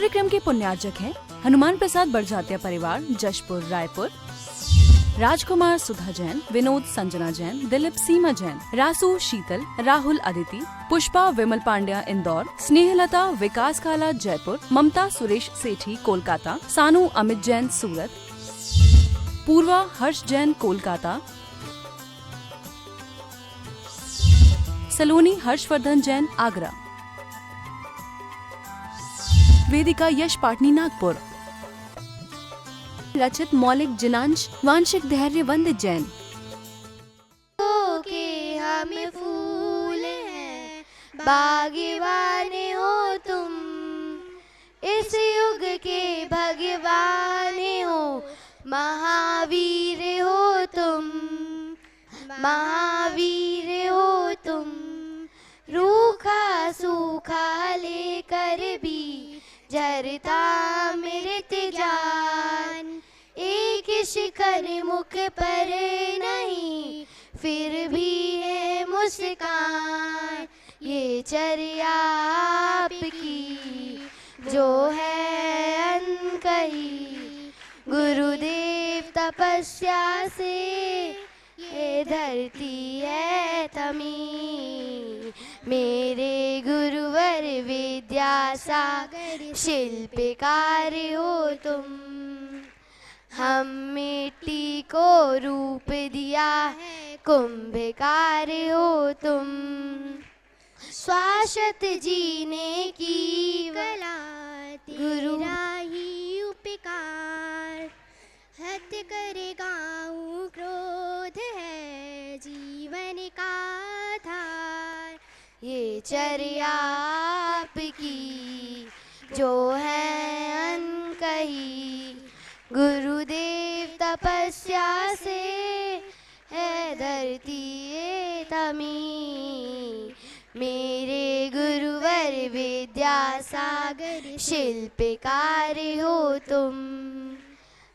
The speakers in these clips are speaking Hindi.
कार्यक्रम के पुण्यार्चक हैं हनुमान प्रसाद बड़जात्या परिवार, जशपुर, रायपुर, राजकुमार सुधा जैन, विनोद संजना जैन, दिलीप सीमा जैन, रासू शीतल, राहुल अदिति, पुष्पा विमल पांड्या इंदौर, स्नेहलता विकास काला जयपुर, ममता सुरेश सेठी कोलकाता, सानू अमित जैन सूरत, पूर्वा हर्ष जैन कोलकाता, सलोनी हर्षवर्धन जैन आगरा, वेदिका यश पाटनी नागपुर, रचित मौलिक जिनांश वांशिक धैर्य वंदित जैन। के हम फूल हैं, बागवान हो तुम, इस युग के भगवान हो, महावीर हो तुम, महावीर हो तुम। रूखा सूखा लेकर भी झरता अमृत जान, एक शिखर मुख पर नहीं, फिर भी है मुस्कान। ये चर्या आपकी जो है अनकही, गुरुदेव तपस्या से ये धरती है थमी। मेरे गुरुवर विद्यासागर शिल्पकार हो तुम, हम मिट्टी को रूप दिया है कुंभकार हो तुम। शाश्वत जीने की कला तेरा ही उपकार, हत करेगा क्रोध है जीवन का आधार। ये चर्या आपकी जो है अनकही, गुरुदेव तपस्या से है धरती ये थमी। मेरे गुरुवर विद्यासागर शिल्पकार हो तुम,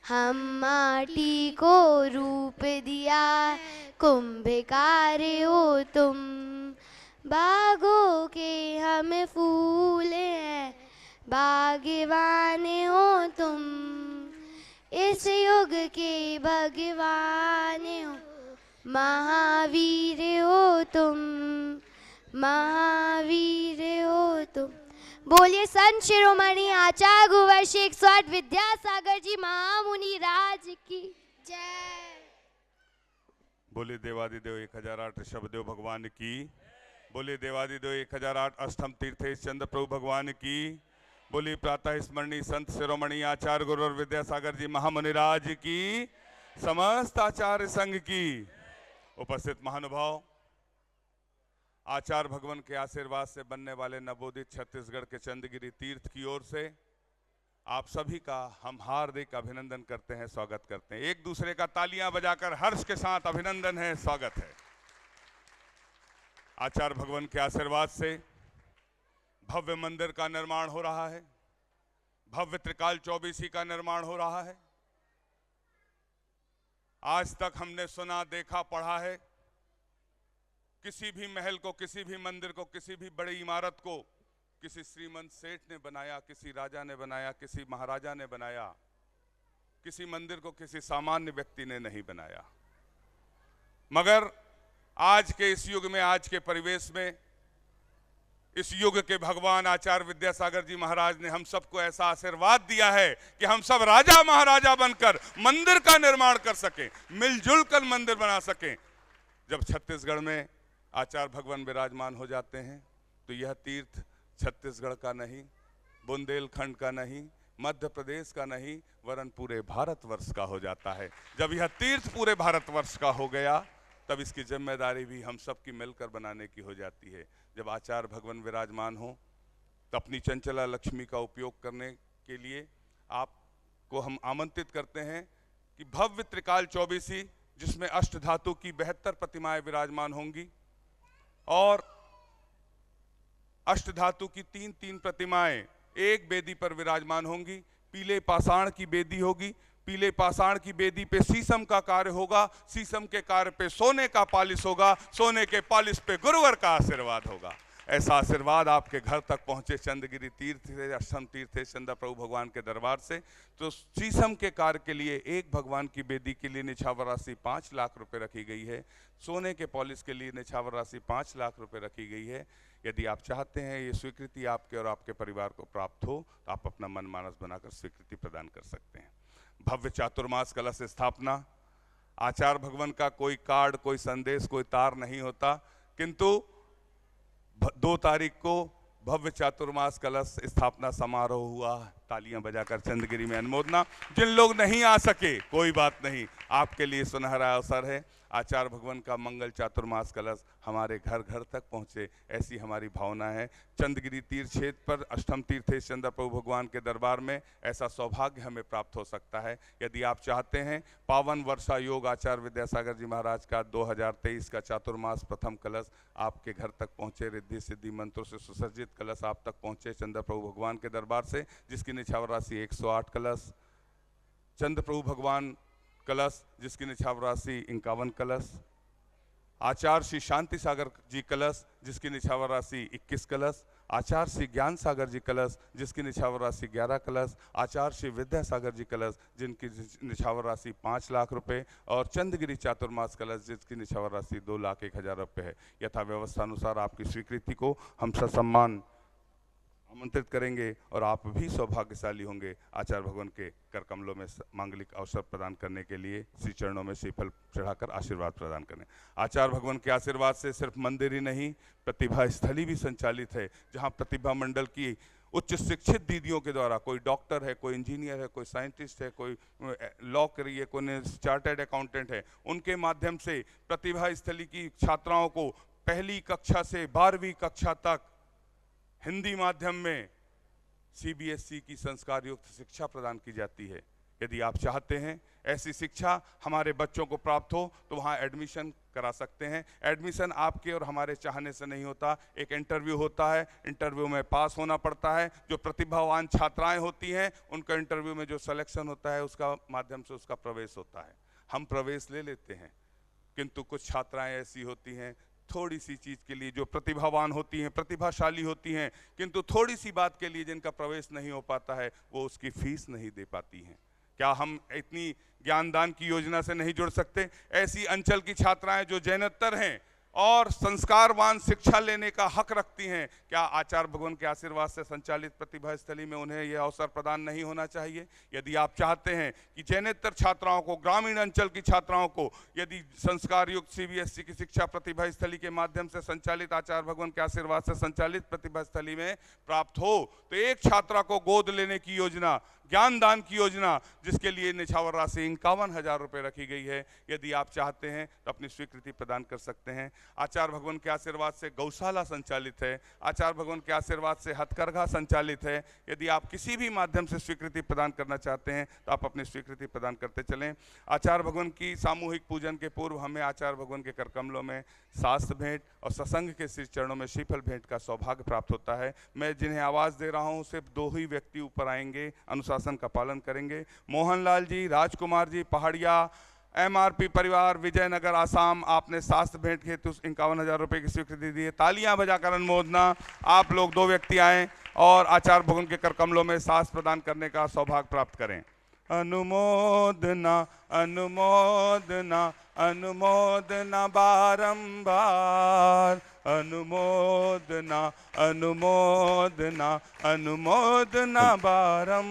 हम माटी को रूप दिया कुंभकार हो तुम। बागों के हम फूल हैं, बागवान हो तुम, इस युग के भगवान हो, महावीर हो तुम, महावीर हो तुम। बोलिए संत शिरोमणि आचार्य गुरुवर शेख स्वाट विद्यासागर जी महामुनि राज की जय। बोले देवादिदेव 1008 ऋषभदेव भगवान की, बोले देवादिदेव 1008 अष्टम तीर्थेश चंद्र प्रभु भगवान की, बोली प्रातः स्मरणीय संत शिरोमणि आचार्य गुरुवर विद्यासागर जी महामुनिराज की, समस्त आचार्य संघ की। उपस्थित महानुभाव, आचार्य भगवान के आशीर्वाद से बनने वाले नवोदित छत्तीसगढ़ के चंद्रगिरी तीर्थ की ओर से आप सभी का हम हार्दिक अभिनंदन करते हैं, स्वागत करते हैं। एक दूसरे का तालियां बजाकर हर्ष के साथ अभिनंदन है, स्वागत है। आचार्य भगवान के आशीर्वाद से भव्य मंदिर का निर्माण हो रहा है, भव्य त्रिकाल चौबीसी का निर्माण हो रहा है। आज तक हमने सुना, देखा, पढ़ा है, किसी भी महल को, किसी भी मंदिर को, किसी भी बड़ी इमारत को किसी श्रीमंत सेठ ने बनाया, किसी राजा ने बनाया, किसी महाराजा ने बनाया। किसी मंदिर को किसी सामान्य व्यक्ति ने नहीं बनाया। मगर आज के इस युग में, आज के परिवेश में, इस युग के भगवान आचार्य विद्यासागर जी महाराज ने हम सबको ऐसा आशीर्वाद दिया है कि हम सब राजा महाराजा बनकर मंदिर का निर्माण कर सकें, मिलजुल कर मंदिर बना सकें। जब छत्तीसगढ़ में आचार्य भगवान विराजमान हो जाते हैं तो यह तीर्थ छत्तीसगढ़ का नहीं, बुंदेलखंड का नहीं, मध्य प्रदेश का नहीं, वरन पूरे भारतवर्ष का हो जाता है। जब यह तीर्थ पूरे भारतवर्ष का हो गया तब इसकी जिम्मेदारी भी हम सब की मिलकर बनाने की हो जाती है। जब आचार्य भगवान विराजमान हो तो अपनी चंचला लक्ष्मी का उपयोग करने के लिए आपको हम आमंत्रित करते हैं कि भव्य त्रिकाल चौबीसी, जिसमें अष्ट धातु की 72 प्रतिमाएं विराजमान होंगी और अष्ट धातु की 3-3 प्रतिमाएं एक वेदी पर विराजमान होंगी। पीले पाषाण की वेदी होगी, पीले पाषाण की वेदी पे शीशम का कार्य होगा, शीशम के कार्य पे सोने का पालिश होगा, सोने के पालिश पे गुरुवर का आशीर्वाद होगा। ऐसा आशीर्वाद आपके घर तक पहुंचे चंद्रगिरी तीर्थ से, अष्टम तीर्थ चंद्र प्रभु भगवान के दरबार से। तो शीशम के कार्य के लिए एक भगवान की बेदी के लिए निछावर राशि 5 लाख रुपए रखी गई है। सोने के पॉलिश के लिए निछावर राशि 5 लाख रुपए रखी गई है। यदि आप चाहते हैं ये स्वीकृति आपके और आपके परिवार को प्राप्त हो तो आप अपना मन मानस बनाकर स्वीकृति प्रदान कर सकते हैं। भव्य चातुर्मास कलश स्थापना, आचार्य भगवान का कोई कार्ड, कोई संदेश, कोई तार नहीं होता, किंतु 2 तारीख को भव्य चातुर्मास कलश स्थापना समारोह हुआ। तालियां बजाकर चंद्रगिरी में अनुमोदना। जिन लोग नहीं आ सके कोई बात नहीं, आपके लिए सुनहरा अवसर है। आचार्य भगवान का मंगल चातुर्मास कलश हमारे घर घर तक पहुँचे, ऐसी हमारी भावना है। चंद्रगिरी तीर्थ क्षेत्र पर अष्टम तीर्थेश चंद्र प्रभु भगवान के दरबार में ऐसा सौभाग्य हमें प्राप्त हो सकता है। यदि आप चाहते हैं पावन वर्षा योग आचार्य विद्यासागर जी महाराज का 2023 का चातुर्मास प्रथम कलश आपके घर तक पहुँचे, रिद्धि सिद्धि मंत्रों से सुसज्जित कलश आप तक पहुँचे चंद्र प्रभु भगवान के दरबार से, जिसकी निछावर राशि 108 कलश, चंद्र प्रभु भगवान कलश जिसकी निछावर राशि 51 कलश, आचार्य श्री शांति सागर जी कलश जिसकी निछावर राशि 21 कलश, आचार्य श्री ज्ञान सागर जी कलश जिसकी निछावर राशि 11 कलश, आचार्य श्री विद्यासागर जी कलश जिनकी निछावर राशि 5 लाख रुपए, और चंद्रगिरी चातुर्मास कलश जिसकी निछावर राशि 2,01,000 रुपये है। यथा व्यवस्था अनुसार आपकी स्वीकृति को हम ससम्मान आमंत्रित करेंगे और आप भी सौभाग्यशाली होंगे आचार्य भगवान के कर कमलों में मांगलिक अवसर प्रदान करने के लिए श्री चरणों में श्रीफल चढ़ाकर आशीर्वाद प्रदान करें। आचार्य भगवान के आशीर्वाद से सिर्फ मंदिर ही नहीं, प्रतिभा स्थली भी संचालित है, जहां प्रतिभा मंडल की उच्च शिक्षित दीदियों के द्वारा, कोई डॉक्टर है, कोई इंजीनियर है, कोई साइंटिस्ट है, कोई लॉ करी है, कोई चार्टर्ड अकाउंटेंट है, उनके माध्यम से प्रतिभा स्थली की छात्राओं को पहली कक्षा से 12वीं कक्षा तक हिंदी माध्यम में CBSE की संस्कार युक्त शिक्षा प्रदान की जाती है। यदि आप चाहते हैं ऐसी शिक्षा हमारे बच्चों को प्राप्त हो तो वहाँ एडमिशन करा सकते हैं। एडमिशन आपके और हमारे चाहने से नहीं होता, एक इंटरव्यू होता है, इंटरव्यू में पास होना पड़ता है। जो प्रतिभावान छात्राएं होती हैं उनका इंटरव्यू में जो सिलेक्शन होता है उसका माध्यम से उसका प्रवेश होता है। हम प्रवेश ले लेते हैं, किंतु कुछ छात्राएं ऐसी होती हैं थोड़ी सी चीज़ के लिए, जो प्रतिभावान होती हैं, प्रतिभाशाली होती हैं, किंतु थोड़ी सी बात के लिए जिनका प्रवेश नहीं हो पाता है, वो उसकी फीस नहीं दे पाती हैं। क्या हम इतनी ज्ञानदान की योजना से नहीं जुड़ सकते? ऐसी अंचल की छात्राएं जो जैनोत्तर हैं और संस्कारवान शिक्षा लेने का हक रखती हैं, क्या आचार्य भगवान के आशीर्वाद से संचालित प्रतिभा स्थली में उन्हें यह अवसर प्रदान नहीं होना चाहिए? यदि आप चाहते हैं कि जैनेतर छात्राओं को, ग्रामीण अंचल की छात्राओं को यदि संस्कार युक्त CBSE की शिक्षा प्रतिभा स्थली के माध्यम से संचालित, आचार्य भगवान के आशीर्वाद से संचालित प्रतिभा स्थली में प्राप्त हो, तो एक छात्रा को गोद लेने की योजना, ज्ञानदान की योजना, जिसके लिए निछावर राशि 51,000 रुपये रखी गई है, यदि आप चाहते हैं तो अपनी स्वीकृति प्रदान कर सकते हैं। आचार्य भगवान के आशीर्वाद से गौशाला संचालित है, आचार्य भगवान के आशीर्वाद से हथकरघा संचालित है। यदि आप किसी भी माध्यम से स्वीकृति प्रदान करना चाहते हैं तो आप अपनी स्वीकृति प्रदान करते चलें। आचार्य भगवान की सामूहिक पूजन के पूर्व हमें आचार्य भगवान के कर कमलों में शास्त्र भेंट और सत्संग के श्री चरणों में श्रीफल भेंट का सौभाग्य प्राप्त होता है। मैं जिन्हें आवाज़ दे रहा हूँ सिर्फ 2 ही व्यक्ति ऊपर आएंगे, अनुशासन का पालन करेंगे। मोहनलाल जी, राजकुमार जी, पहाड़िया, MRP परिवार, विजयनगर, आसाम, आपने शास्त्र भेंट के हेतु 51,000 रुपये की स्वीकृति दी है। तालियां बजाकर अनुमोदना। आप लोग 2 व्यक्ति आएँ और आचार्य भगवान के कर कमलों में शास्त्र प्रदान करने का सौभाग्य प्राप्त करें। अनुमोदना अनुमोदना अनुमोदना बारंबार, अनुमोदना अनुमोदना अनुमोदना बारंबार,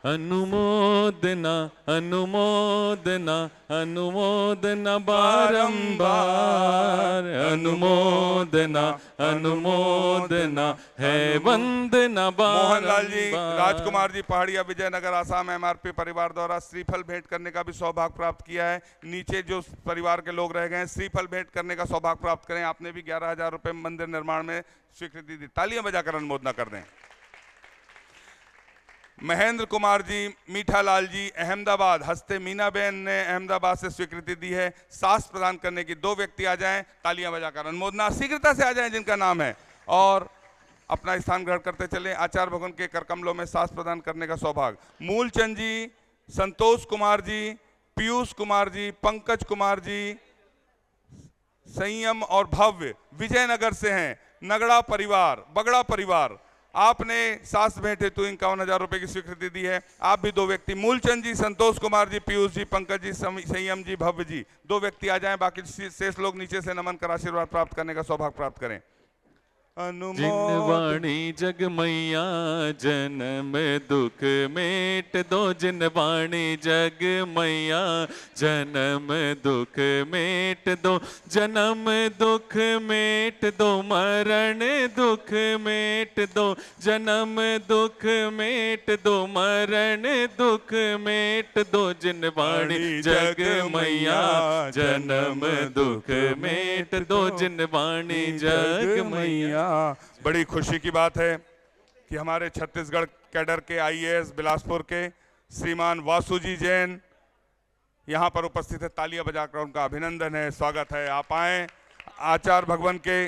अनुमोदना अनुमोदना अनुमोदना बारंबार, अनुमोदना अनुमोदना है वंदना बारंबार। मोहनलाल जी, राजकुमार जी, पहाड़िया, विजयनगर, आसाम, MRP परिवार द्वारा श्रीफल भेंट करने का भी सौभाग्य प्राप्त किया है। नीचे जो परिवार के लोग रह गए हैं, श्रीफल भेंट करने का सौभाग्य प्राप्त करें। आपने भी 11,000 रुपये मंदिर निर्माण में स्वीकृति दी। तालियां बजाकर अनुमोदना कर दें। महेंद्र कुमार जी, मीठा लाल जी, अहमदाबाद, हस्ते मीना बहन ने अहमदाबाद से स्वीकृति दी है। शास्त्र प्रदान करने की 2 व्यक्ति आ जाएं, तालियां बजाकर अनुमोदना, शीघ्रता से आ जाएं जिनका नाम है, और अपना स्थान ग्रहण करते चले। आचार्य भगवान के कर कमलों में शास्त्र प्रदान करने का सौभाग्य मूलचंद जी, संतोष कुमार जी, पीयूष कुमार जी, पंकज कुमार जी, संयम और भव्य विजयनगर से हैं, नगड़ा परिवार, बगड़ा परिवार, आपने सास भेंट हेतु 51,000 रुपए की स्वीकृति दी है। आप भी 2 व्यक्ति, मूलचंद जी, संतोष कुमार जी, पीयूष जी, पंकज जी, संयम जी, भव्य जी, 2 व्यक्ति आ जाएं, बाकी शेष लोग नीचे से नमन कर आशीर्वाद प्राप्त करने का सौभाग्य प्राप्त करें। जिनवाणी जग मैया जन्म दुख मेट दो, जिनवाणी जग मैया जन्म दुख मेट दो, जन्म दुख मेट दो, मरण दुख मेट दो, जन्म दुख मेट दो, मरण दुख मेट दो, जिनवाणी जग मैया जन्म दुख मेट दो, जिनवाणी जग मैया। बड़ी खुशी की बात है कि हमारे छत्तीसगढ़ कैडर के आईएएस बिलासपुर के श्रीमान वासुजी जैन यहां पर उपस्थित है। तालियां बजाकर उनका अभिनंदन है, स्वागत है। आप आए। आचार्य भगवान के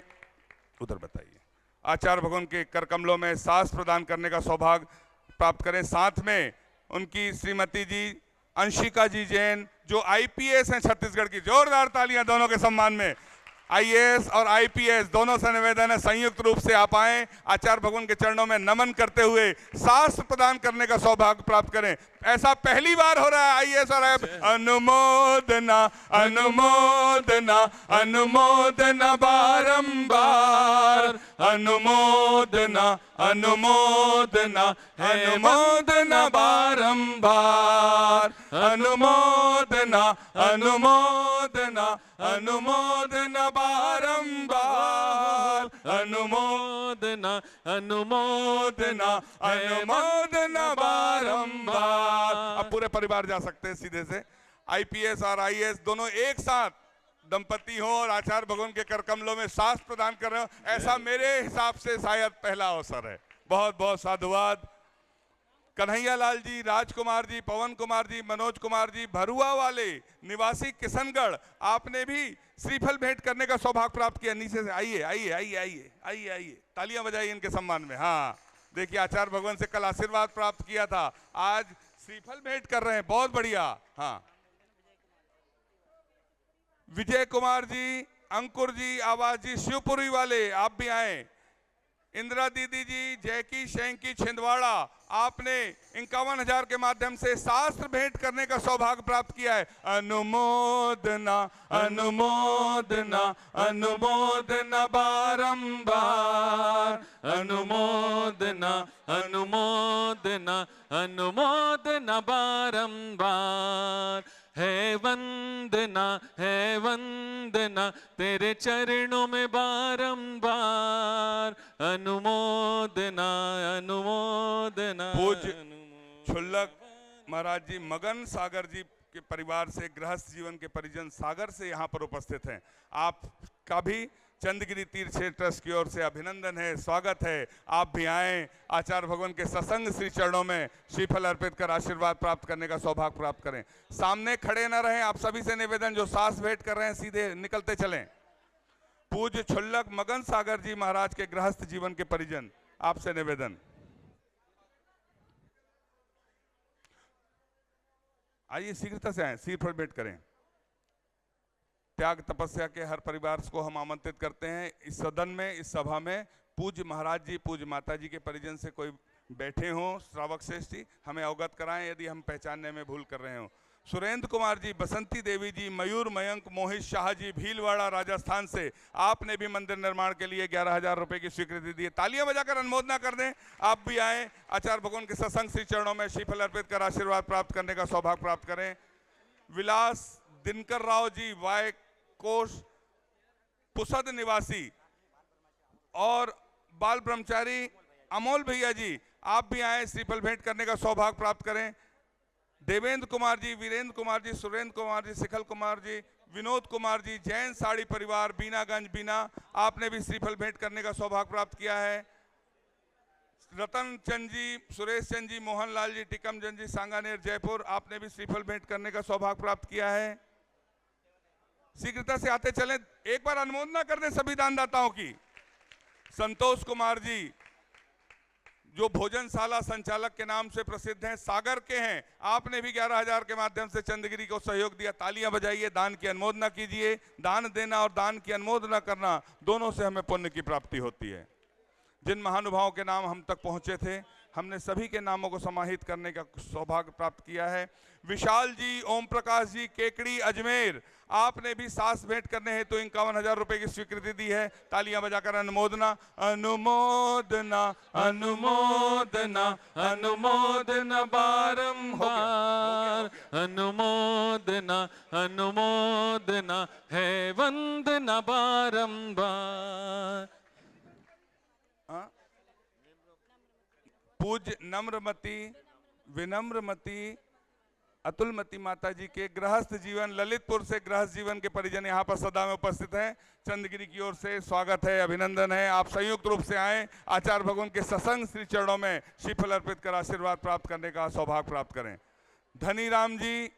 उधर बताइए, आचार्य भगवान के कर कमलों में सास प्रदान करने का सौभाग्य प्राप्त करें। साथ में उनकी श्रीमती जी अंशिका जी जैन जो आईपीएस हैं छत्तीसगढ़ की, जोरदार तालियां दोनों के सम्मान में। आईएएस और आईपीएस दोनों से निवेदन है संयुक्त रूप से आप आए, आचार्य भगवान के चरणों में नमन करते हुए सास प्रदान करने का सौभाग्य प्राप्त करें। ऐसा पहली बार हो रहा है आईएएस और अनुमोदना अनुमोदना अनुमोदना बारंबार, अनुमोदना अनुमोदना अनुमोदना बारंबार, अनुमोदना अनुमोदना अनुमोदना बारंबार, अनुमोदना अनुमोदना अनुमोदना बारंबार। अब पूरे परिवार जा सकते हैं सीधे से। आईपीएस और आईएएस दोनों एक साथ दंपति हो और आचार्य भगवान के कर कमलों में सास प्रदान कर रहे हो, ऐसा मेरे हिसाब से शायद पहला अवसर है। बहुत बहुत साधुवाद। कन्हैया लाल जी, राजकुमार जी, पवन कुमार जी, मनोज कुमार जी, भरुआ वाले निवासी किशनगढ़, आपने भी श्रीफल भेंट करने का सौभाग्य प्राप्त किया। नीचे से आइए आइए आइए आइए आइए आइए, तालियां बजाइए इनके सम्मान में। हाँ देखिए, आचार्य भगवान से कल आशीर्वाद प्राप्त किया था, आज श्रीफल भेंट कर रहे हैं, बहुत बढ़िया। हाँ, विजय कुमार जी, अंकुर जी, आवाज जी, शिवपुरी वाले आप भी आए। इंदिरा दीदी जी, जैकी शैंकी छिंदवाड़ा, आपने 51,000 के माध्यम से शास्त्र भेंट करने का सौभाग्य प्राप्त किया है। अनुमोदना अनुमोदना अनुमोदना बारंबार, अनुमोदना अनुमोदना अनुमोदना बारंबार। है वंदना तेरे चरणों में बारंबार, अनुमोदना अनुमोदना। पूज्य छुल्लक महाराज जी मगन सागर जी के परिवार से, गृहस्थ जीवन के परिजन सागर से यहाँ पर उपस्थित हैं। आपका भी चंदगिरी तीर्थ क्षेत्र ट्रस्ट की ओर से अभिनंदन है, स्वागत है। आप भी आएं, आचार्य भगवान के सत्संग श्री चरणों में श्रीफल अर्पित कर आशीर्वाद प्राप्त करने का सौभाग्य प्राप्त करें। सामने खड़े न रहें, आप सभी से निवेदन, जो सास भेंट कर रहे हैं सीधे निकलते चलें। पूज्य छुल्लक मगन सागर जी महाराज के गृहस्थ जीवन के परिजन, आपसे निवेदन, आइए शीघ्रता से आए, श्रीफल भेंट करें। त्याग तपस्या के हर परिवार को हम आमंत्रित करते हैं इस सदन में, इस सभा में। पूज्य महाराज जी, पूज्य माता जी के परिजन से कोई बैठे हों, श्रावक श्रेष्ठ जी, हमें अवगत कराएं यदि हम पहचानने में भूल कर रहे हों। सुरेंद्र कुमार जी, बसंती देवी जी, मयूर मयंक, मोहित शाह जी, भीलवाड़ा राजस्थान से, आपने भी मंदिर निर्माण के लिए 11,000 रुपए की स्वीकृति दी है। तालियां बजाकर अनुमोदना कर दें। आप भी आए, आचार्य भगवान के सत्संग श्री चरणों में श्रीफल अर्पित कर आशीर्वाद प्राप्त करने का सौभाग्य प्राप्त करें। विलास दिनकर राव जी, वाय कोष पुसद निवासी, और बाल ब्रह्मचारी अमोल भैया जी, आप भी आए, श्रीफल भेंट करने का सौभाग्य प्राप्त करें। देवेंद्र कुमार जी, वीरेंद्र कुमार जी, सुरेंद्र कुमार जी, शिखल कुमार जी, विनोद कुमार जी, जैन साड़ी परिवार, बीनागंज बीना, आपने भी श्रीफल भेंट करने का सौभाग्य प्राप्त किया है। रतन चंद जी, सुरेश चंद जी, मोहन लाल जी, टिकम चंद जी, सांगानेर जयपुर, आपने भी श्रीफल भेंट करने का सौभाग्य प्राप्त किया है। शीघ्रता से आते चलें, एक बार अनुमोदना कर दें सभी दानदाताओं की। संतोष कुमार जी, जो भोजनशाला संचालक के नाम से प्रसिद्ध हैं, सागर के हैं, आपने भी 11,000 के माध्यम से चंद्रगिरी को सहयोग दिया। तालियां बजाइए, दान की अनुमोदना कीजिए। दान देना और दान की अनुमोदना करना दोनों से हमें पुण्य की प्राप्ति होती है। जिन महानुभावों के नाम हम तक पहुंचे थे, हमने सभी के नामों को समाहित करने का सौभाग्य प्राप्त किया है। विशाल जी, ओम प्रकाश जी, केकड़ी अजमेर, आपने भी सास भेंट करने हैं तो 51,000 रुपए की स्वीकृति दी है। तालियां बजाकर अनुमोदना, अनुमोदना, अनुमोदना, अनुमोदना बारंबार, अनुमोदना, अनुमोदना है वंदना बारंबार। पूज्य नम्रमती, विनम्रमती, अतुलमती माता जी के गृहस्थ जीवन, ललितपुर से गृहस्थ जीवन के परिजन यहाँ पर सदा में उपस्थित हैं। चंद्रगिरी की ओर से स्वागत है, अभिनंदन है। आप संयुक्त रूप से आए, आचार्य भगवान के सत्संग श्री चरणों में श्रीफल अर्पित कर आशीर्वाद प्राप्त करने का सौभाग्य प्राप्त करें। धनी राम जी,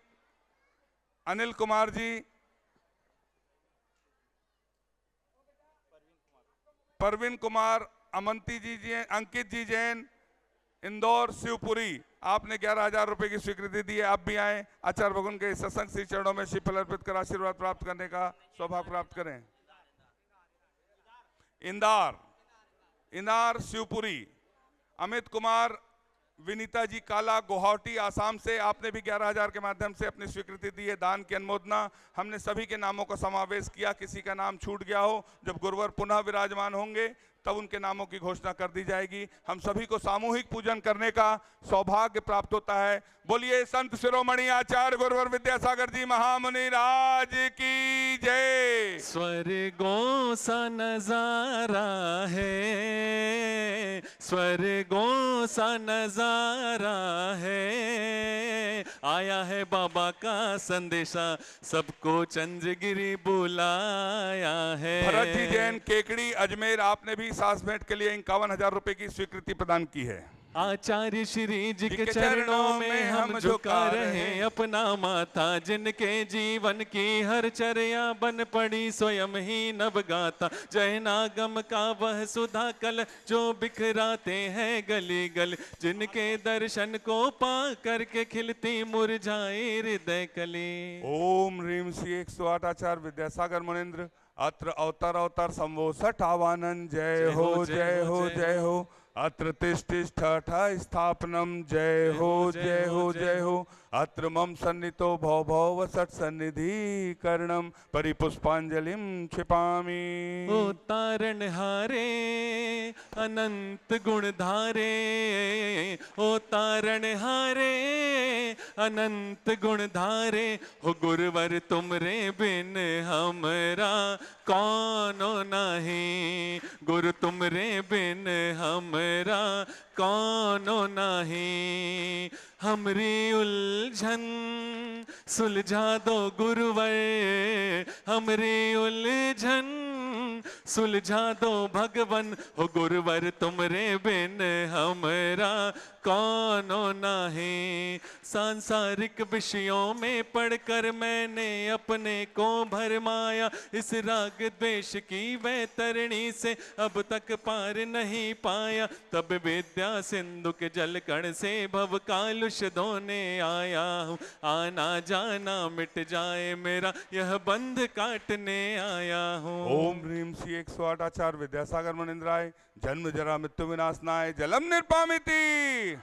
अनिल कुमार जी, परवीन कुमार, अमंती जी, अंकित जी जैन, इंदौर, शिवपुरी, आपने 11,000 रुपए की स्वीकृति दी है। आप भी आए, आचार्य भगवान के सत्संग श्री चरणों में श्रीफल अर्पित कर आशीर्वाद प्राप्त करने का सौभाग्य प्राप्त करें। इंदार, शिवपुरी, अमित कुमार, विनीता जी काला, गुवाहाटी, आसाम से, आपने भी 11,000 के माध्यम से अपनी स्वीकृति दी है। दान की अनुमोदना, हमने सभी के नामों का समावेश किया। किसी का नाम छूट गया हो, जब गुरुवर पुनः विराजमान होंगे तब उनके नामों की घोषणा कर दी जाएगी। हम सभी को सामूहिक पूजन करने का सौभाग्य प्राप्त होता है। बोलिए संत शिरोमणि आचार्य गुरुवर विद्यासागर जी महामुनि राज की जय। स्वर्गों सा नजारा है, स्वर्गों सा नजारा है, आया है बाबा का संदेशा, सबको चंद्रगिरी बुलाया है। भरत जी जैन, केकड़ी अजमेर, आपने भी सास भेंट के लिए 51,000 रुपए की स्वीकृति प्रदान की है। आचार्य श्री जी के चरणों में हम झुका रहे अपना माथा, जिनके जीवन की हर चर्या बन पड़ी स्वयं ही नवगाता। जय नागम का वह सुधा कल जो बिखराते हैं गली गली, जिनके दर्शन को पा करके खिलती मुरझाए हृदय कली। ओम ह्रीम श्री 108 आचार्य विद्यासागर मुनिंद्र अत्र अवतार संवोसठ आवानन। जय हो जय हो जय हो। अत्र तिष्ठिष्ठ स्थापनम। जय हो जय हो जय हो। अत्र मम सन्नितो भव भव सट सन्निधि करणम परिपुष्पांजलिम क्षिपामि। ओ तारण हारे अनंत गुणधारे, ओ तारण हारे अनंत गुणधारे, हो गुरुवर तुमरे बिन हमरा कौनो नहीं, गुरु तुमरे बिन हमरा कौनो नहीं। हमरी उलझन सुलझा दो गुरुवर, हमरी उलझन सुलझा दो भगवन, हो गुरुवर तुमरे बिन हमरा कौनो नहीं। सांसारिक विषयों में पढ़कर मैंने अपने को भरमाया, इस राग द्वेष की वैतरणी से अब तक पार नहीं पाया। तब विद्या सिंधु के जल कण से भव कालुष धोने आया हूँ, आना जाना मिट जाए मेरा यह बंध काटने आया हूँ। ओम ह्रीम श्री 108 आचार्य विद्यासागर मुनिंद्राय। जन्म जरा मृत्यु विनाशनाय जलम निर्पामिति।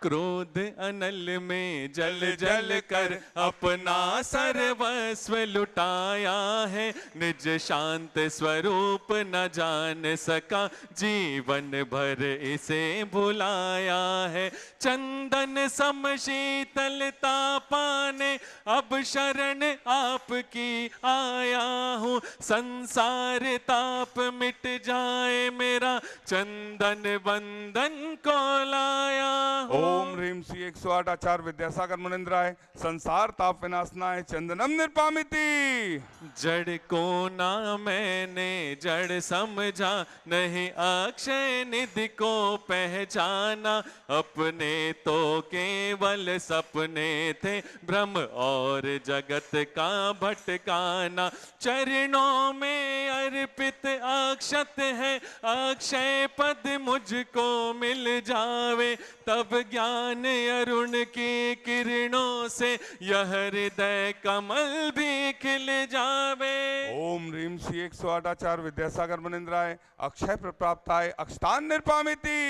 क्रोध अनल में जल जल कर अपना सर्वस्व लुटाया है, निज शांत स्वरूप न जान सका जीवन भर इसे भुलाया है। चंदन सम शीतलता पाने अब शरण आपकी आया हूँ, संसार ताप मिट जाए मेरा चंदन बंधन को लाया हूँ। ओम ह्रीम श्री 108 आचार्य विद्यासागर मुनिंद्राय संसार ताप विनाशनाय चंदनम निर्पामिति। जड़ को ना मैंने जड़ समझा, नहीं अक्षय निधि को पहचाना। अपने तो केवल सपने थे, भ्रम और जगत का भटकाना। चरणों में अर्पित अक्षत है, अक्षय पद मुझको मिल जावे। तब ज्ञान अरुण की किरणों से यह हृदय कमल भी खिल जावे। ओम ह्रीम श्री 108 आचार्य विद्यासागर मुनिंद्राय अक्षय प्राप्ताय अक्षतान निर्पामिति।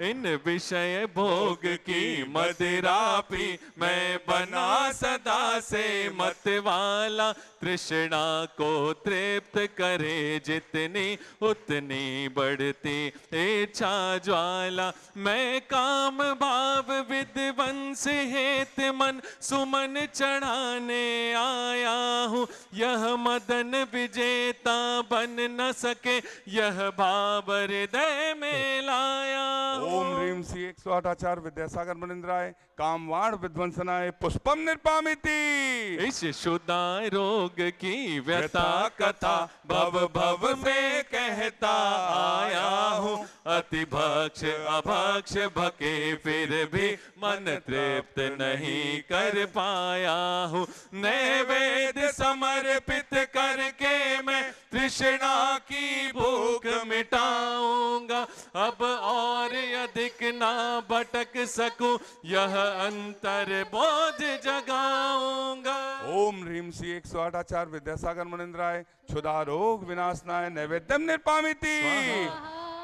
इन विषय भोग की मदिरा पी, मैं बना सदा से मत वाला। तृष्णा को तृप्त करे जितनी, उतनी बढ़ती इच्छा ज्वाला। मैं काम भाव विध्वंस हेत मन सुमन चढ़ाने आया हूँ। यह मदन विजेता बन न सके, यह भाव हृदय में लाया हूँ। ओम ह्रीम श्री 108 आचार्य विद्यासागर मुनिंद्राय कामवाण विध्वंसनाय पुष्पम निर्पामिति। इस शुदा रोग की व्यथा कथा भव भव में कहता आया हूँ। अति भक्ष अभक्ष भके फिर भी मन तृप्त नहीं कर पाया हूँ। नैवेद्य समर्पित करके मैं तृष्णा की भूख मिटाऊंगा। अब और अधिक ना भटक सकूं, यह अंतर बोध जगाऊंगा। ओम ह्रीम श्री 108 आचार्य विद्यासागर मुनिंद्राय क्षुधा रोग विनाशनाय नैवेद्यम निर्पामिति।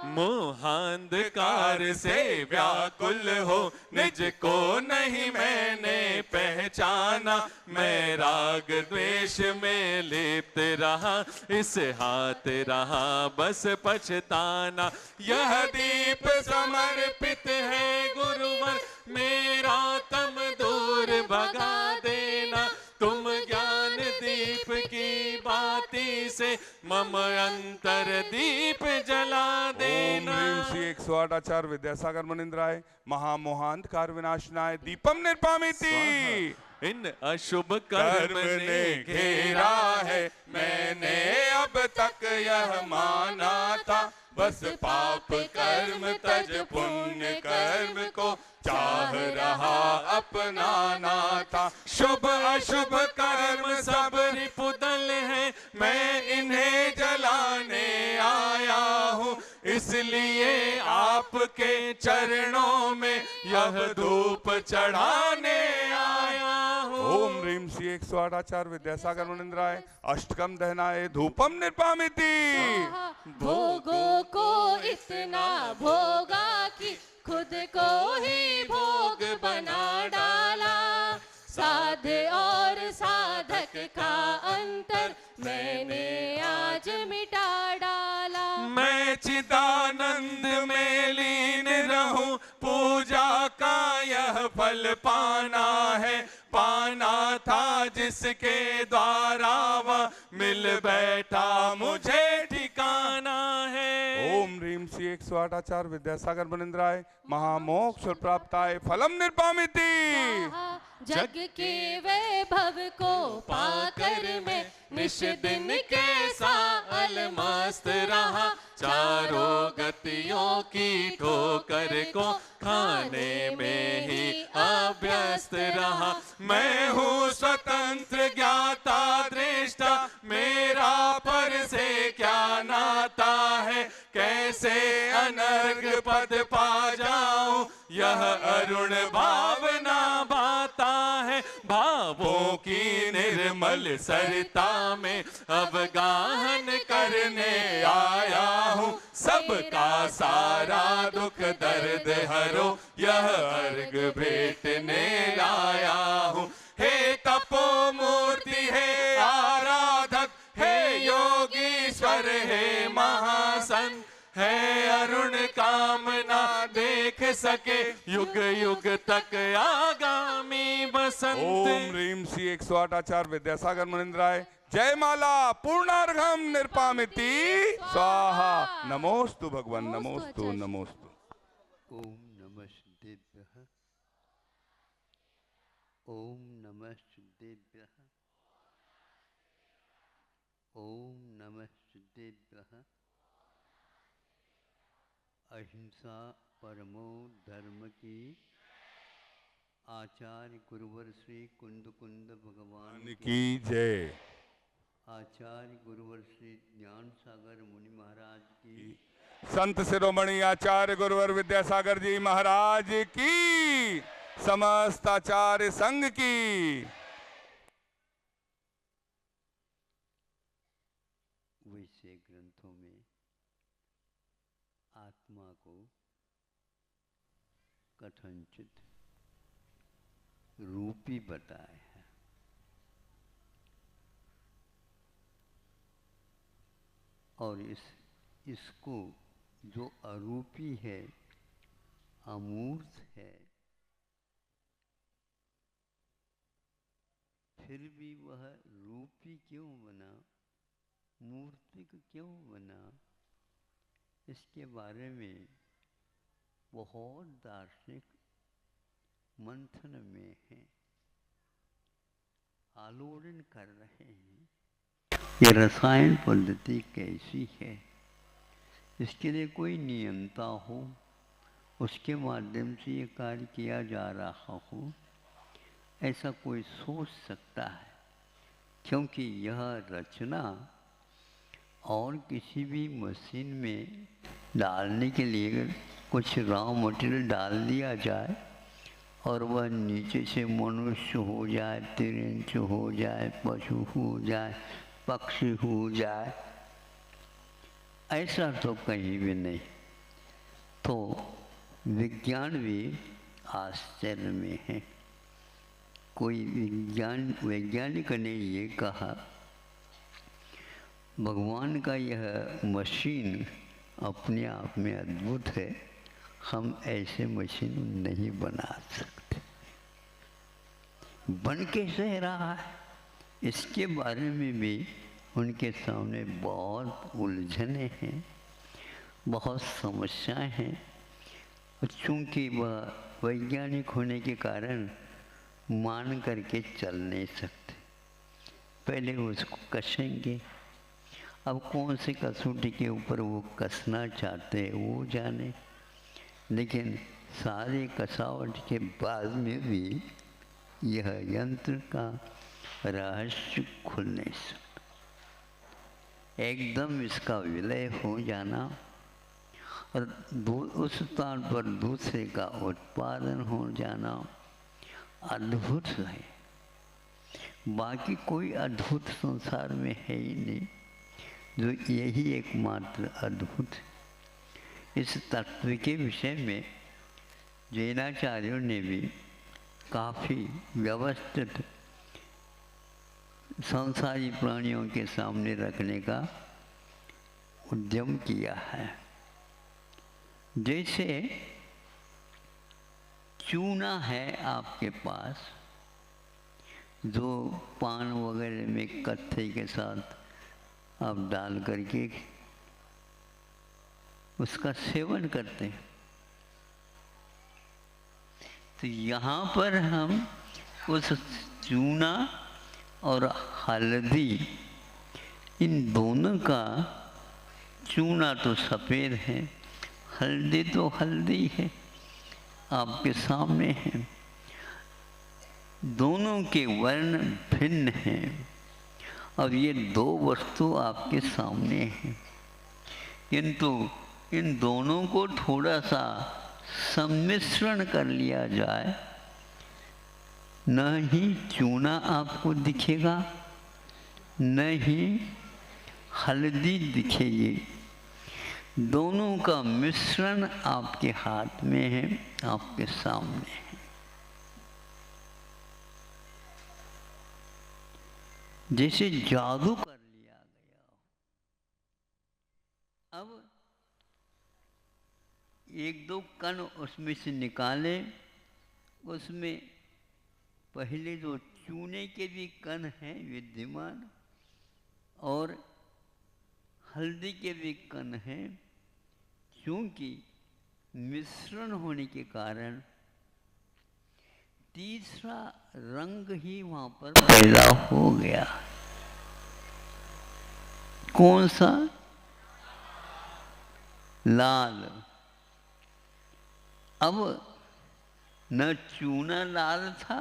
मोहांधकार से व्याकुल हो, निज को नहीं मैंने पहचाना। मैं राग द्वेष में लिप्त रहा, इस हाथ रहा बस पछताना। यह दीप समर्पित है गुरुवर, मेरा तम दूर भगा देना। तुम ज्ञान दीप की बाती से मम अंतर दीप जला देना। ओम ह्रीम श्री 108 आचार्य विद्यासागर मुनिंद्राय महामोहांधकार विनाशनाय दीपम निर्पामिति। इन अशुभ कर्म ने घेरा है, मैंने अब तक यह माना था। बस पाप कर्म तज पुण्य कर्म को चाह रहा अपनाना था। शुभ अशुभ कर्म सब रिपुदल है, मैं इन्हें जलाने आया हूँ। इसलिए आपके चरणों में यह धूप चढ़ाने आया हूँ। ओम ह्रीम श्री 108 आचार्य विद्यासागर मुनिंद्राय अष्टकम दहनाय धूपम निर्पामिति। भोगों को इतना भोगा कि खुद को ही भोग बना डाला। साध और साधक का अंतर मैंने आज मिटा डाला। मैं चिदानंद में लीन रहूं, पूजा का यह फल पाना है। पाना था जिसके द्वारा वह मिल बैठा, मुझे ठिकाना है। ओम ह्रीम श्री 108 आचार्य विद्यासागर मुनिंद्राय महामोक्ष प्राप्ताय फलम निर्पामिति। जग के वैभव को पाकर मैं निश दिन कैसा अलमस्त रहा। चारों गतियों की ठोकर को खाने में ही अभ्यस्त रहा। मैं हूँ स्वतंत्र ज्ञाता दृष्टा, मेरा पर से क्या नाता है। कैसे अनर्घ पद पा जाऊं, यह अरुण भावना भाता है। भावों की निर्मल सरिता में अवगाहन करने आया हूँ। सबका सारा दुख दर्द हरो, यह अर्घ भेंटने लाया हूँ। हे तपो मूर्ति है आराधक, हे योगीश्वर है महासंत, है अरुण कामना देख सके युग युग तक आगामी बसंत। ओम ह्रीम श्री 108 आचार्य विद्यासागर मुनिंद्राय जयमाला पूर्णार्घम निर्पामिति स्वाहा। नमोस्तु भगवान, नमोस्तु नमोस्तु। ओम नमः शिवाय। ओम नमः सिद्धेभ्यः। ओम नमः सिद्धेभ्यः। अहिंसा परमो धर्म की। आचार्य गुरुवर श्री कुंद कुंद भगवान की जय। आचार्य गुरुवर श्री ज्ञान सागर मुनि महाराज की। संत शिरोमणि आचार्य गुरुवर विद्यासागर जी महाराज की। समस्त आचार्य संघ की। वैसे ग्रंथों में आत्मा को कथनचित रूपी बताया है। और इसको जो अरूपी है, अमूर्त है, फिर भी वह रूपी क्यों बना, मूर्तिक क्यों बना, इसके बारे में बहुत दार्शनिक मंथन में है, आलोड़न कर रहे हैं। ये रसायन पद्धति कैसी है, इसके लिए कोई नियंता हो, उसके माध्यम से ये कार्य किया जा रहा हो, ऐसा कोई सोच सकता है। क्योंकि यह रचना और किसी भी मशीन में डालने के लिए कुछ रॉ मटेरियल डाल दिया जाए और वह नीचे से मनुष्य हो जाए, तिरंच हो जाए, पशु हो जाए, पक्षी हो जाए, ऐसा तो कहीं भी नहीं। तो विज्ञान भी आश्चर्य में है। कोई वैज्ञानिक ने ये कहा, भगवान का यह मशीन अपने आप में अद्भुत है, हम ऐसे मशीन नहीं बना सकते। बन कैसे रहा है, इसके बारे में भी उनके सामने बहुत उलझने हैं, बहुत समस्याएं हैं। चूँकि वह वैज्ञानिक होने के कारण मान करके चल नहीं सकते, पहले उसको कसेंगे। अब कौन से कसौटी के ऊपर वो कसना चाहते हैं वो जाने, लेकिन सारे कसावट के बाद में भी यह यंत्र का रहस्य खुल नहीं सकता। एकदम इसका विलय हो जाना और उस स्थान पर दूसरे का उत्पादन हो जाना अद्भुत है। बाकी कोई अद्भुत संसार में है ही नहीं, जो यही एकमात्र अद्भुत है। इस तत्व के विषय में जैनाचार्यों ने भी काफ़ी व्यवस्थित संसारी प्राणियों के सामने रखने का उद्यम किया है। जैसे चूना है आपके पास, जो पान वगैरह में कत्थे के साथ आप डाल करके उसका सेवन करते हैं। तो यहाँ पर हम उस चूना और हल्दी, इन दोनों का, चूना तो सफ़ेद है, हल्दी तो हल्दी है, आपके सामने है। दोनों के वर्ण भिन्न हैं और ये दो वस्तु आपके सामने हैं, किंतु इन दोनों को थोड़ा सा सम्मिश्रण कर लिया जाए, न ही चूना आपको दिखेगा, न ही हल्दी दिखेगी। दोनों का मिश्रण आपके हाथ में है, आपके सामने है। जैसे जादू कर लिया गया। अब एक दो कण उसमें से निकाले, उसमें पहले जो चूने के भी कण हैं विद्यमान और हल्दी के भी कण हैं, क्योंकि मिश्रण होने के कारण तीसरा रंग ही वहां पर पैदा हो गया। कौन सा? लाल। अब न चूना लाल था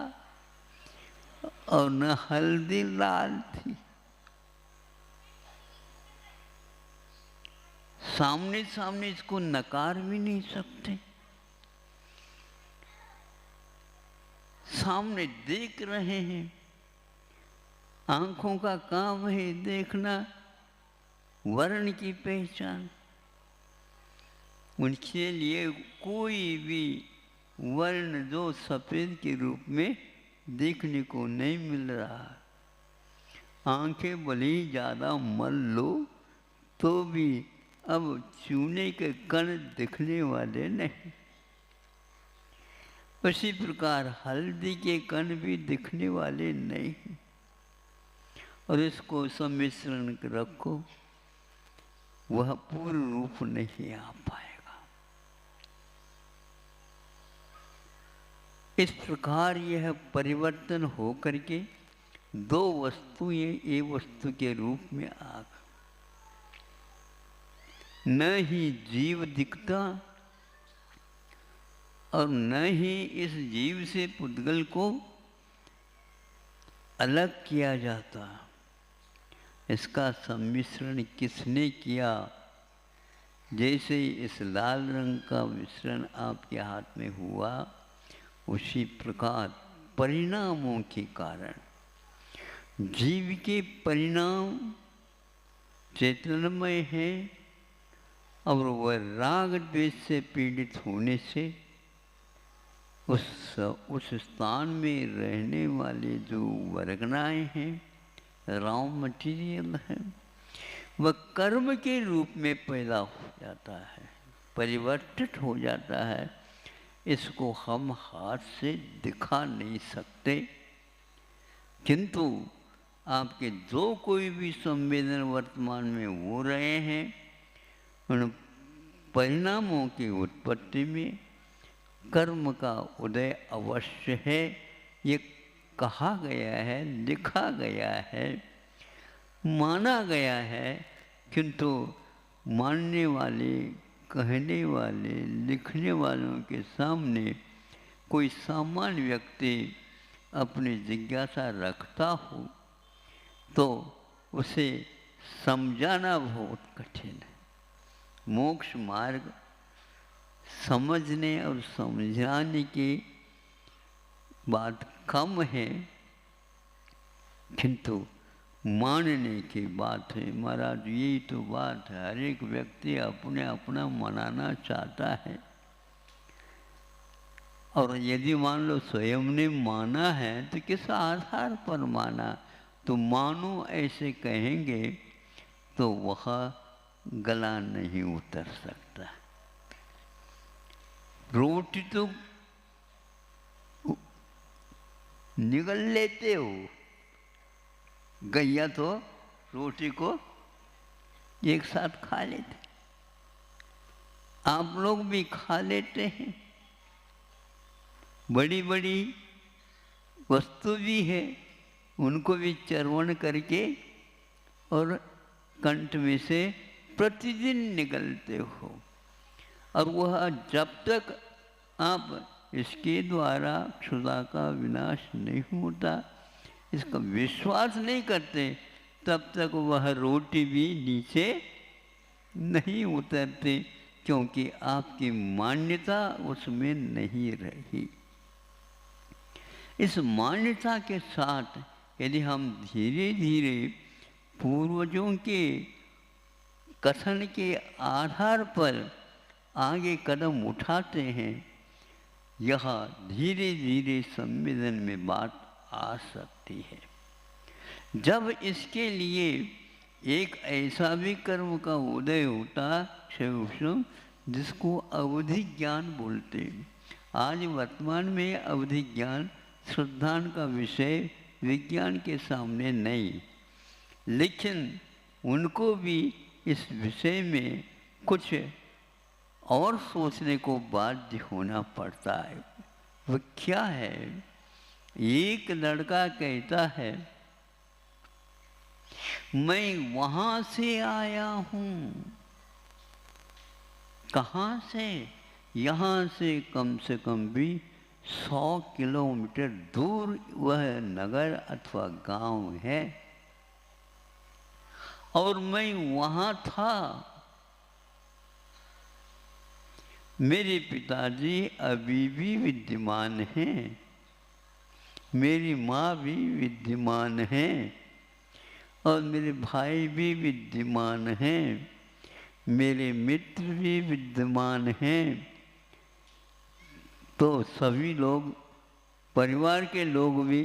और न हल्दी लाल थी। सामने सामने इसको नकार भी नहीं सकते। सामने देख रहे हैं, आंखों का काम है देखना, वर्ण की पहचान। उनके लिए कोई भी वर्ण जो सफेद के रूप में देखने को नहीं मिल रहा। आंखें भले ही ज़्यादा मल लो तो भी अब चूने के कण दिखने वाले नहीं। उसी प्रकार हल्दी के कण भी दिखने वाले नहीं। और इसको सम्मिश्रण रखो, वह पूर्ण रूप नहीं आ पाएगा। इस प्रकार यह परिवर्तन हो करके दो वस्तुएं एक वस्तु के रूप में आ गई। न ही जीव दिखता और न ही इस जीव से पुद्गल को अलग किया जाता। इसका सम्मिश्रण किसने किया? जैसे इस लाल रंग का मिश्रण आपके हाथ में हुआ, उसी प्रकार परिणामों के कारण जीव के परिणाम चैतन्यमय है और वह राग द्वेष से पीड़ित होने से उस स्थान में रहने वाले जो वर्गनाएं हैं, रॉ मटीरियल है, वह कर्म के रूप में पैदा हो जाता है, परिवर्तित हो जाता है। इसको हम हाथ से दिखा नहीं सकते, किंतु आपके जो कोई भी संवेदन वर्तमान में हो रहे हैं, उन परिणामों की उत्पत्ति में कर्म का उदय अवश्य है। ये कहा गया है, लिखा गया है, माना गया है, किंतु मानने वाले, कहने वाले, लिखने वालों के सामने कोई सामान्य व्यक्ति अपनी जिज्ञासा रखता हो तो उसे समझाना बहुत कठिन है। मोक्ष मार्ग समझने और समझाने की बात कम है, किंतु मानने की बात है। महाराज यही तो बात है, हर एक व्यक्ति अपने अपना मनाना चाहता है। और यदि मान लो स्वयं ने माना है तो किस आधार पर माना? तो मानो ऐसे कहेंगे तो वह गला नहीं उतर सकता। रोटी तो निगल लेते हो, गैया तो रोटी को एक साथ खा लेते, आप लोग भी खा लेते हैं। बड़ी बड़ी वस्तु भी है, उनको भी चर्वण करके और कंठ में से प्रतिदिन निगलते हो। और वह जब तक आप इसके द्वारा क्षुधा का विनाश नहीं होता, इसका विश्वास नहीं करते, तब तक वह रोटी भी नीचे नहीं उतरती, क्योंकि आपकी मान्यता उसमें नहीं रही। इस मान्यता के साथ यदि हम धीरे धीरे पूर्वजों के कथन के आधार पर आगे कदम उठाते हैं, यह धीरे धीरे संवेदन में बात आ सकती है। जब इसके लिए एक ऐसा भी कर्म का उदय होता क्षयम, जिसको अवधि ज्ञान बोलते हैं। आज वर्तमान में अवधि ज्ञान श्रद्धान का विषय विज्ञान के सामने नहीं, लेकिन उनको भी इस विषय में कुछ और सोचने को बाध्य होना पड़ता है। वह क्या है? एक लड़का कहता है मैं वहां से आया हूं। कहाँ से? यहाँ से कम से कम भी 100 किलोमीटर दूर वह नगर अथवा गांव है और मैं वहाँ था। मेरे पिताजी अभी भी विद्यमान हैं, मेरी माँ भी विद्यमान है और मेरे भाई भी विद्यमान हैं, मेरे मित्र भी विद्यमान हैं। तो सभी लोग, परिवार के लोग भी,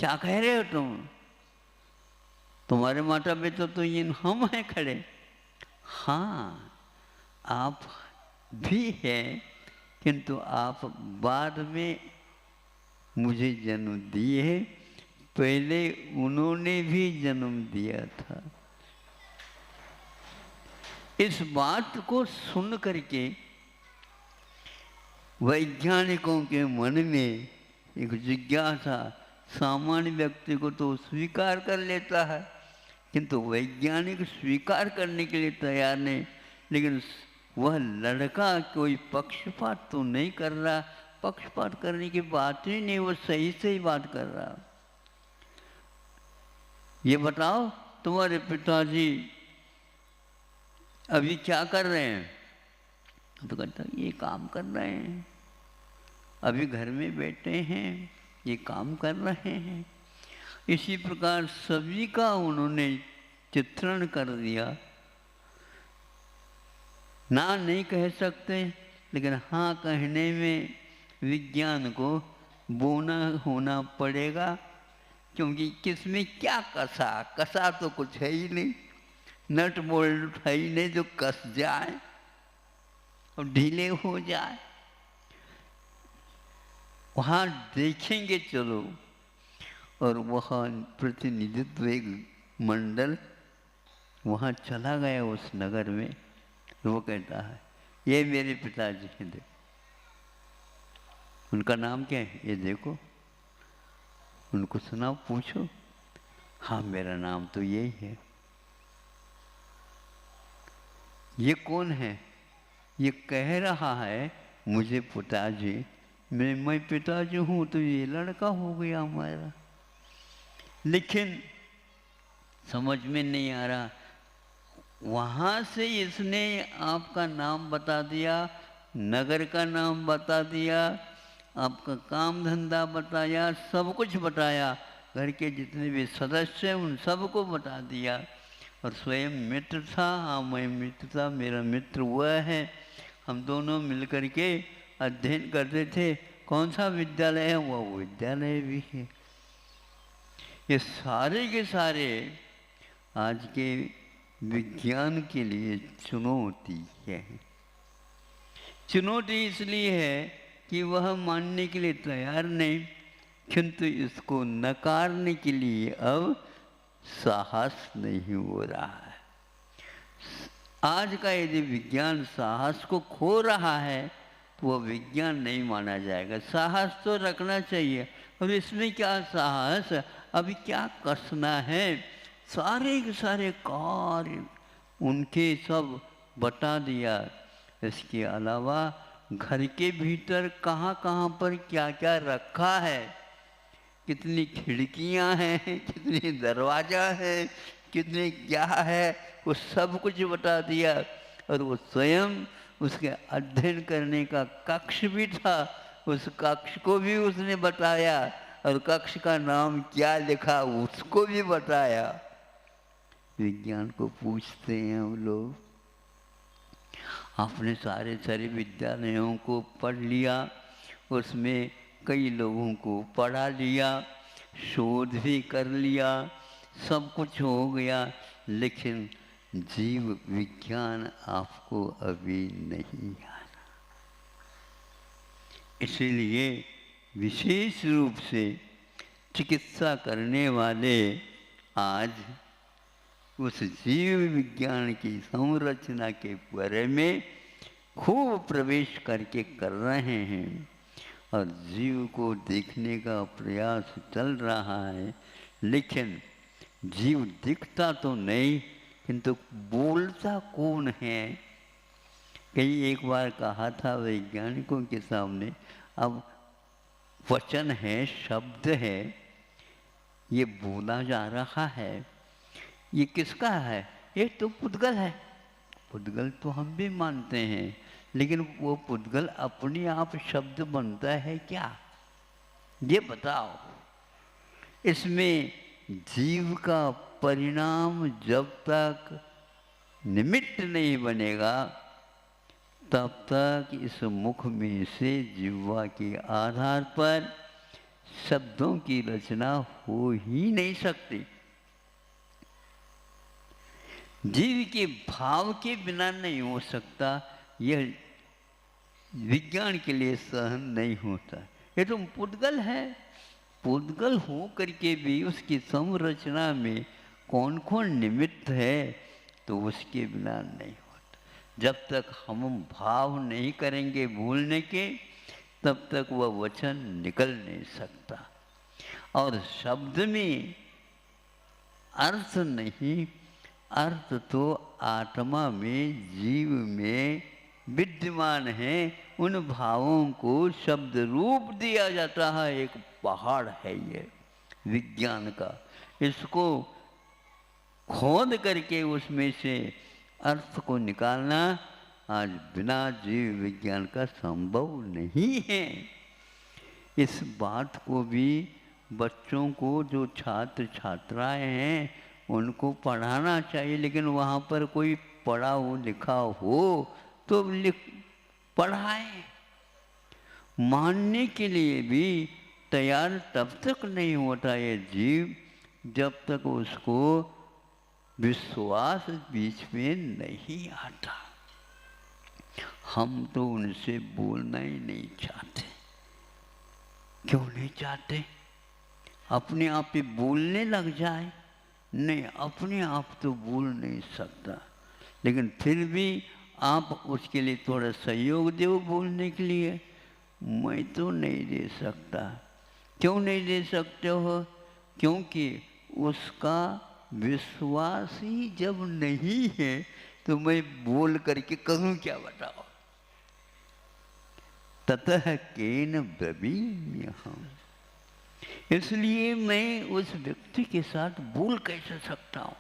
क्या कह रहे हो तुम? तुम्हारे माता पिता तो ये हम हैं खड़े। हाँ, आप भी हैं, किंतु आप बाद में मुझे जन्म दिए, पहले उन्होंने भी जन्म दिया था। इस बात को सुन करके वैज्ञानिकों के मन में एक जिज्ञासा, सामान्य व्यक्ति को तो स्वीकार कर लेता है, किंतु वैज्ञानिक स्वीकार करने के लिए तैयार नहीं। लेकिन वह लड़का कोई पक्षपात तो नहीं कर रहा, पक्षपात करने की बात ही नहीं, वो सही सही बात कर रहा। ये बताओ तुम्हारे पिताजी अभी क्या कर रहे हैं? तो कहता ये काम कर रहे हैं, अभी घर में बैठे हैं, ये काम कर रहे हैं। इसी प्रकार सभी का उन्होंने चित्रण कर दिया। ना नहीं कह सकते, लेकिन हाँ कहने में विज्ञान को बोना होना पड़ेगा, क्योंकि किसमें क्या कसा? कसा तो कुछ है ही नहीं, नट बोल्ट है ही नहीं जो कस जाए और ढीले हो जाए। वहाँ देखेंगे चलो, और वहाँ प्रतिनिधित्व एक मंडल वहाँ चला गया उस नगर में। वो कहता है ये मेरे पिताजी हैं, देखो उनका नाम क्या है, ये देखो, उनको सुनाओ, पूछो। हाँ मेरा नाम तो यही है। ये कौन है? ये कह रहा है मुझे पिताजी, मैं पिताजी हूँ, तो ये लड़का हो गया हमारा। लेकिन समझ में नहीं आ रहा, वहाँ से इसने आपका नाम बता दिया, नगर का नाम बता दिया, आपका काम धंधा बताया, सब कुछ बताया, घर के जितने भी सदस्य हैं उन सबको बता दिया। और स्वयं मित्र था, हाँ मैं मित्र था, मेरा मित्र वह है, हम दोनों मिलकर के अध्ययन करते थे। कौन सा विद्यालय है? वह विद्यालय भी है। ये सारे के सारे आज के विज्ञान के लिए चुनौती है। चुनौती इसलिए है कि वह मानने के लिए तैयार नहीं, किंतु इसको नकारने के लिए अब साहस नहीं हो रहा है। आज का यदि विज्ञान साहस को खो रहा है तो वह विज्ञान नहीं माना जाएगा। साहस तो रखना चाहिए, और इसमें क्या साहस, अभी क्या कसना है? सारे के सारे कार्य उनके सब बता दिया। इसके अलावा घर के भीतर कहाँ कहाँ पर क्या क्या रखा है, कितनी खिड़कियाँ हैं, कितनी दरवाज़ा है, कितने क्या है, वो सब कुछ बता दिया। और वो स्वयं उसके अध्ययन करने का कक्ष भी था, उस कक्ष को भी उसने बताया, और कक्ष का नाम क्या लिखा उसको भी बताया। विज्ञान को पूछते हैं हम लोग, आपने सारे सारे विद्यालयों को पढ़ लिया, उसमें कई लोगों को पढ़ा लिया, शोध भी कर लिया, सब कुछ हो गया, लेकिन जीव विज्ञान आपको अभी नहीं आना। इसीलिए विशेष रूप से चिकित्सा करने वाले आज उस जीव विज्ञान की संरचना के बारे में खूब प्रवेश करके कर रहे हैं। और जीव को देखने का प्रयास चल रहा है, लेकिन जीव दिखता तो नहीं, किंतु बोलता कौन है। कई एक बार कहा था वैज्ञानिकों के सामने, अब वचन है, शब्द है, ये बोला जा रहा है, ये किसका है? ये तो पुद्गल है। पुद्गल तो हम भी मानते हैं, लेकिन वो पुद्गल अपने आप शब्द बनता है क्या? ये बताओ। इसमें जीव का परिणाम जब तक निमित्त नहीं बनेगा, तब तक इस मुख में से जिह्वा के आधार पर शब्दों की रचना हो ही नहीं सकती। जीव के भाव के बिना नहीं हो सकता, यह विज्ञान के लिए सहन नहीं होता। ये तो पुद्गल है, पुद्गल हो करके भी उसकी संरचना में कौन कौन निमित्त है, तो उसके बिना नहीं होता। जब तक हम भाव नहीं करेंगे बोलने के, तब तक वह वचन निकल नहीं सकता। और शब्द में अर्थ नहीं, अर्थ तो आत्मा में, जीव में विद्यमान है। उन भावों को शब्द रूप दिया जाता है। एक पहाड़ है ये विज्ञान का, इसको खोद करके उसमें से अर्थ को निकालना आज बिना जीव विज्ञान का संभव नहीं है। इस बात को भी बच्चों को, जो छात्र छात्राएं हैं, उनको पढ़ाना चाहिए। लेकिन वहाँ पर कोई पढ़ा हो लिखा हो तो पढ़ाएं। मानने के लिए भी तैयार तब तक नहीं होता ये जीव, जब तक उसको विश्वास बीच में नहीं आता। हम तो उनसे बोलना ही नहीं चाहते। क्यों नहीं चाहते? अपने आप ही बोलने लग जाए? नहीं, अपने आप तो बोल नहीं सकता, लेकिन फिर भी आप उसके लिए थोड़ा सहयोग दो बोलने के लिए। मैं तो नहीं दे सकता। क्यों नहीं दे सकते हो? क्योंकि उसका विश्वास ही जब नहीं है तो मैं बोल करके करूं क्या, बताओ। ततः केन ब्रवीम्यहम्, इसलिए मैं उस व्यक्ति के साथ बोल कैसे सकता हूँ?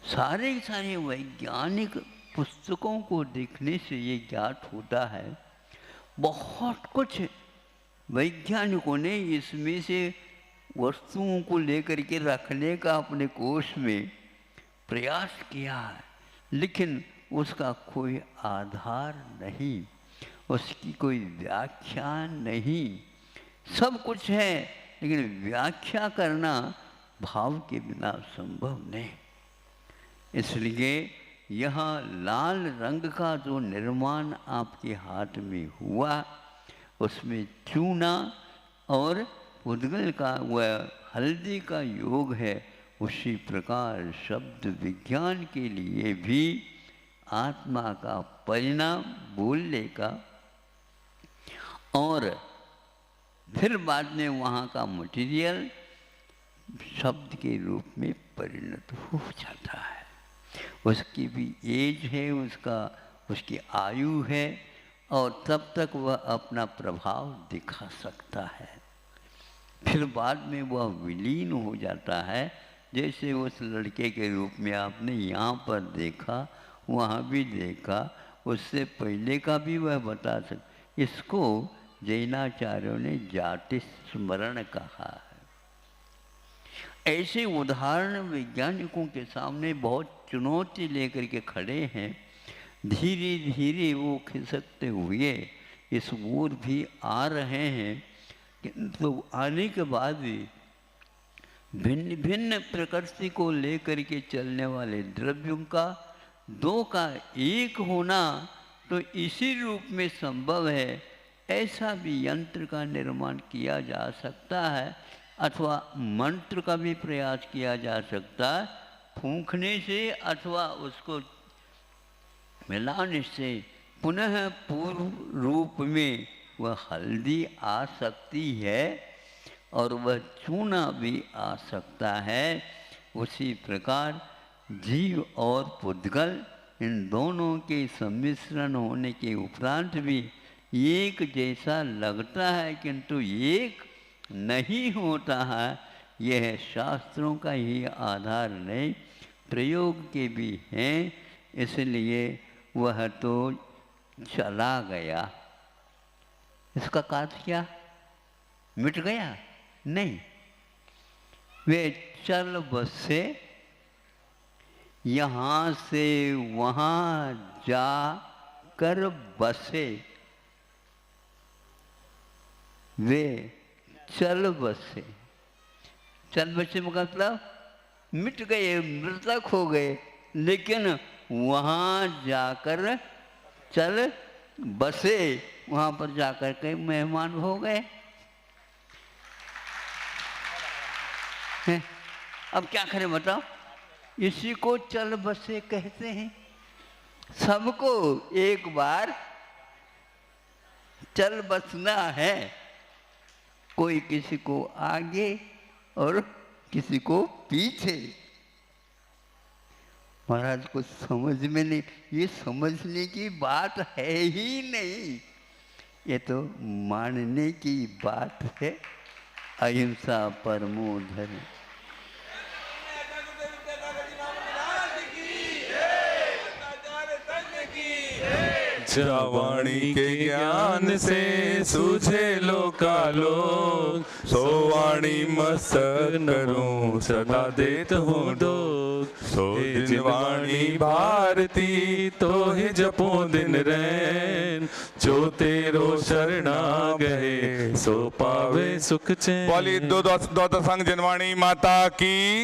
सारे वैज्ञानिक पुस्तकों को देखने से ये ज्ञात होता है, बहुत कुछ वैज्ञानिकों ने इसमें से वस्तुओं को लेकर के रखने का अपने कोश में प्रयास किया है, लेकिन उसका कोई आधार नहीं, उसकी कोई व्याख्या नहीं। सब कुछ है, लेकिन व्याख्या करना भाव के बिना संभव नहीं। इसलिए यहाँ लाल रंग का जो निर्माण आपके हाथ में हुआ, उसमें चूना और पुद्गल का वह हल्दी का योग है। उसी प्रकार शब्द विज्ञान के लिए भी आत्मा का परिणाम बोलने का, और फिर बाद में वहाँ का मटेरियल शब्द के रूप में परिणत हो जाता है। उसकी भी एज है, उसकी आयु है, और तब तक वह अपना प्रभाव दिखा सकता है। फिर बाद में वह विलीन हो जाता है। जैसे उस लड़के के रूप में आपने यहाँ पर देखा, वहाँ भी देखा, उससे पहले का भी वह बता सकता। इसको जैनाचार्यों ने जाति स्मरण कहा है। ऐसे उदाहरण वैज्ञानिकों के सामने बहुत चुनौती लेकर के खड़े हैं। धीरे धीरे वो खिसकते हुए इस ओर भी आ रहे हैं, किंतु आने के बाद भी भिन्न भिन्न प्रकृति को लेकर के चलने वाले द्रव्यों का दो का एक होना तो इसी रूप में संभव है। ऐसा भी यंत्र का निर्माण किया जा सकता है, अथवा मंत्र का भी प्रयास किया जा सकता है, फूंकने से अथवा उसको मिलाने से पुनः पूर्व रूप में वह हल्दी आ सकती है और वह चूना भी आ सकता है। उसी प्रकार जीव और पुद्गल इन दोनों के सम्मिश्रण होने के उपरांत भी एक जैसा लगता है किंतु एक नहीं होता है। यह शास्त्रों का ही आधार नहीं, प्रयोग के भी हैं। इसलिए वह तो चला गया। इसका अर्थ क्या? मिट गया? नहीं, वे चल बसे, यहाँ से वहाँ जा कर बसे। वे चल बसे। चल बसे मतलब मिट गए, मृतक हो गए, लेकिन वहाँ जाकर चल बसे, वहाँ पर जाकर के मेहमान हो गए। अब क्या करें बताओ? इसी को चल बसे कहते हैं। सबको एक बार चल बसना है, कोई किसी को आगे और किसी को पीछे। महाराज को समझ में नहीं, ये समझने की बात है ही नहीं, ये तो मानने की बात है। अहिंसा परमो धर्म। वाणी के ज्ञान से सूझे लोकालोक, सो वाणी मस्तक करूं सदा देत हूँ डोक। सो जिन वाणी भारती तो ही जपो दिन रैन, जो तेरो शरणा गए सो पावे सुख चैन। बोली दो संग जनवाणी माता की।